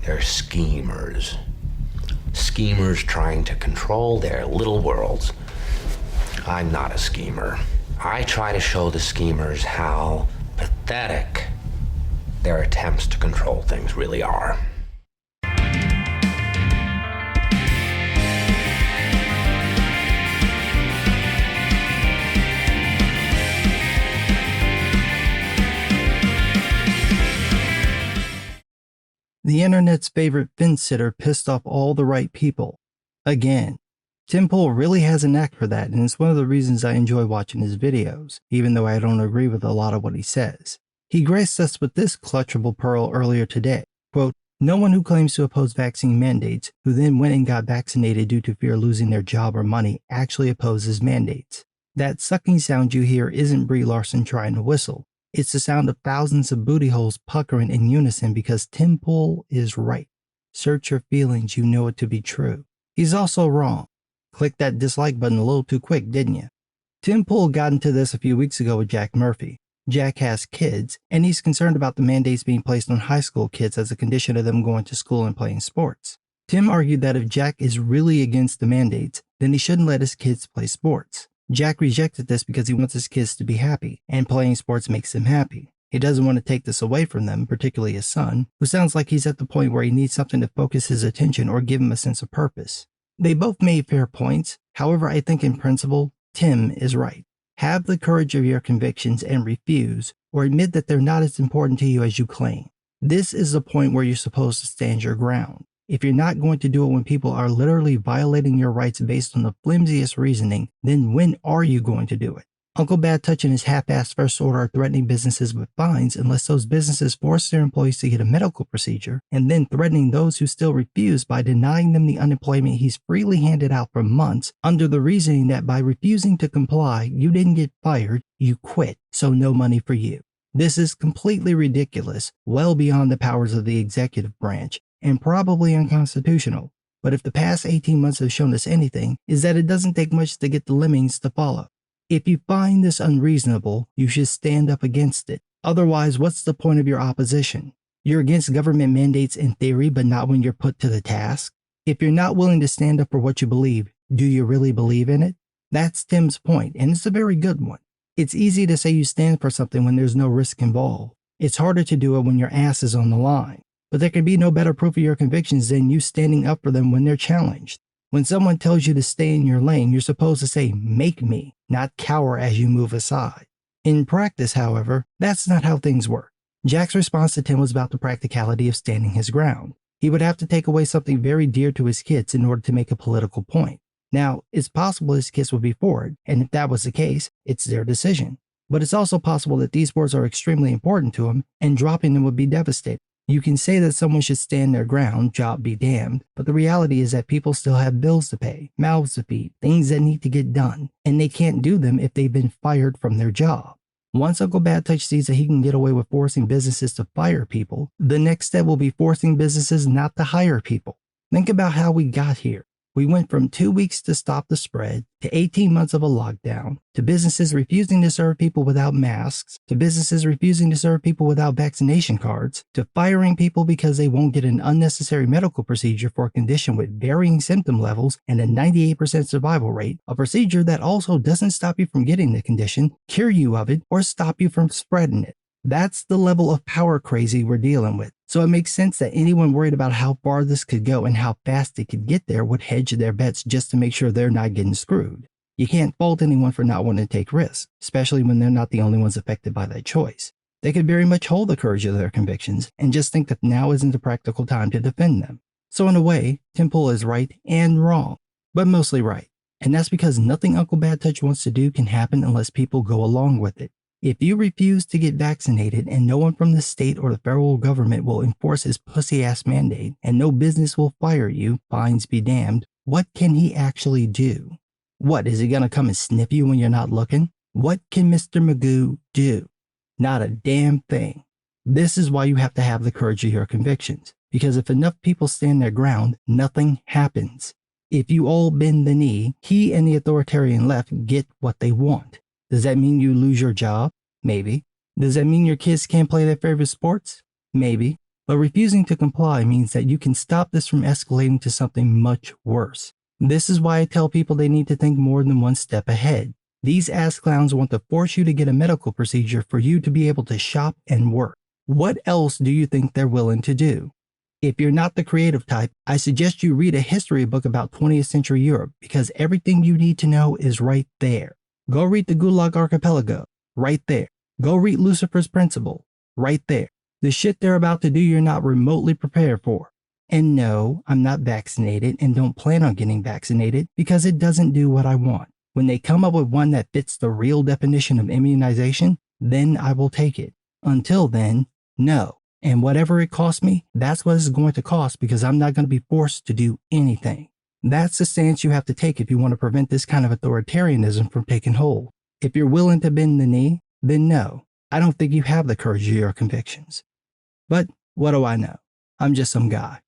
They're schemers. Schemers trying to control their little worlds. I'm not a schemer. I try to show the schemers how pathetic their attempts to control things really are. The internet's favorite fence sitter pissed off all the right people. Again. Tim Pool really has a knack for that, and it's one of the reasons I enjoy watching his videos, even though I don't agree with a lot of what he says. He graced us with this clutchable pearl earlier today. Quote, "No one who claims to oppose vaccine mandates, who then went and got vaccinated due to fear of losing their job or money, actually opposes mandates. That sucking sound you hear isn't Brie Larson trying to whistle. It's the sound of thousands of booty holes puckering in unison because Tim Pool is right. Search your feelings, you know it to be true. He's also wrong. Click that dislike button a little too quick, didn't you?" Tim Pool got into this a few weeks ago with Jack Murphy. Jack has kids, and he's concerned about the mandates being placed on high school kids as a condition of them going to school and playing sports. Tim argued that if Jack is really against the mandates, then he shouldn't let his kids play sports. Jack rejected this because he wants his kids to be happy, and playing sports makes them happy. He doesn't want to take this away from them, particularly his son, who sounds like he's at the point where he needs something to focus his attention or give him a sense of purpose. They both made fair points. However, I think in principle, Tim is right. Have the courage of your convictions and refuse, or admit that they're not as important to you as you claim. This is the point where you're supposed to stand your ground. If you're not going to do it when people are literally violating your rights based on the flimsiest reasoning, then when are you going to do it? Uncle Bad Touch and his half-assed first order are threatening businesses with fines unless those businesses force their employees to get a medical procedure, and then threatening those who still refuse by denying them the unemployment he's freely handed out for months under the reasoning that by refusing to comply, you didn't get fired, you quit, so no money for you. This is completely ridiculous, well beyond the powers of the executive branch, and probably unconstitutional. But if the past 18 months have shown us anything, is that it doesn't take much to get the lemmings to follow. If you find this unreasonable, you should stand up against it. Otherwise, what's the point of your opposition? You're against government mandates in theory, but not when you're put to the task? If you're not willing to stand up for what you believe, do you really believe in it? That's Tim's point, and it's a very good one. It's easy to say you stand for something when there's no risk involved. It's harder to do it when your ass is on the line. But there can be no better proof of your convictions than you standing up for them when they're challenged. When someone tells you to stay in your lane, you're supposed to say, "Make me," not cower as you move aside. In practice, however, that's not how things work. Jack's response to Tim was about the practicality of standing his ground. He would have to take away something very dear to his kids in order to make a political point. Now, it's possible his kids would be for it, and if that was the case, it's their decision. But it's also possible that these words are extremely important to him, and dropping them would be devastating. You can say that someone should stand their ground, job be damned, but the reality is that people still have bills to pay, mouths to feed, things that need to get done, and they can't do them if they've been fired from their job. Once Uncle Bad Touch sees that he can get away with forcing businesses to fire people, the next step will be forcing businesses not to hire people. Think about how we got here. We went from 2 weeks to stop the spread, to 18 months of a lockdown, to businesses refusing to serve people without masks, to businesses refusing to serve people without vaccination cards, to firing people because they won't get an unnecessary medical procedure for a condition with varying symptom levels and a 98% survival rate, a procedure that also doesn't stop you from getting the condition, cure you of it, or stop you from spreading it. That's the level of power crazy we're dealing with. So it makes sense that anyone worried about how far this could go and how fast it could get there would hedge their bets just to make sure they're not getting screwed. You can't fault anyone for not wanting to take risks, especially when they're not the only ones affected by that choice. They could very much hold the courage of their convictions and just think that now isn't the practical time to defend them. So in a way, Tim Pool is right and wrong, but mostly right. And that's because nothing Uncle Bad Touch wants to do can happen unless people go along with it. If you refuse to get vaccinated and no one from the state or the federal government will enforce his pussy-ass mandate and no business will fire you, fines be damned, what can he actually do? What, is he gonna come and sniff you when you're not looking? What can Mr. Magoo do? Not a damn thing. This is why you have to have the courage of your convictions, because if enough people stand their ground, nothing happens. If you all bend the knee, he and the authoritarian left get what they want. Does that mean you lose your job? Maybe. Does that mean your kids can't play their favorite sports? Maybe. But refusing to comply means that you can stop this from escalating to something much worse. This is why I tell people they need to think more than one step ahead. These ass clowns want to force you to get a medical procedure for you to be able to shop and work. What else do you think they're willing to do? If you're not the creative type, I suggest you read a history book about 20th century Europe because everything you need to know is right there. Go read the Gulag Archipelago, right there. Go read Lucifer's Principle, right there. The shit they're about to do you're not remotely prepared for. And no, I'm not vaccinated and don't plan on getting vaccinated because it doesn't do what I want. When they come up with one that fits the real definition of immunization, then I will take it. Until then, no. And whatever it costs me, that's what it's going to cost because I'm not going to be forced to do anything. That's the stance you have to take if you want to prevent this kind of authoritarianism from taking hold. If you're willing to bend the knee, then no. I don't think you have the courage of your convictions. But what do I know? I'm just some guy.